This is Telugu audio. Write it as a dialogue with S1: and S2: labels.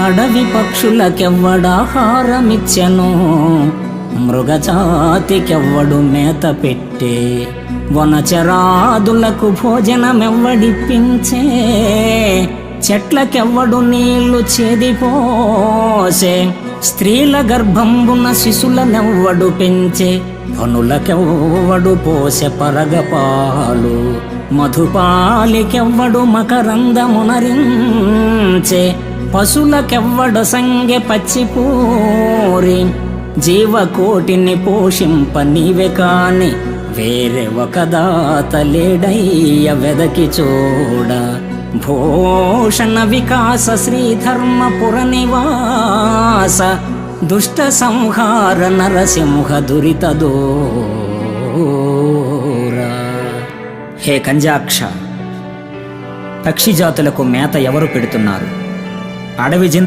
S1: అడవి పక్షులకెవ్వడాహారమిచ్చెను, మృగజాతికెవ్వడు మేత పెట్టే, వనచరాదులకు భోజనమెవ్వడిప్పించే, చెట్లకెవ్వడు నీళ్లు చేదిపోసే, స్త్రీల గర్భంబున శిశులనెవ్వడు పెంచే, పనులకెవ్వడు పోసె పరగపాలు, మధుపాలికెవ్వడు మకరందమునరించే, పశులకెవ్వడు సంగె పచ్చిపూరి, జీవకోటిని పోషింప నీవే కాని వేరే ఒక దాత లేడయ్య వెదకి చూడ. భూషణ వికాస శ్రీధర్మపుర నివాస, దుష్ట సంహార నరసింహ దురిత దూర. హే కంజాక్ష, పక్షి జాతులకు మేత ఎవరు పెడుతున్నారు? అడవి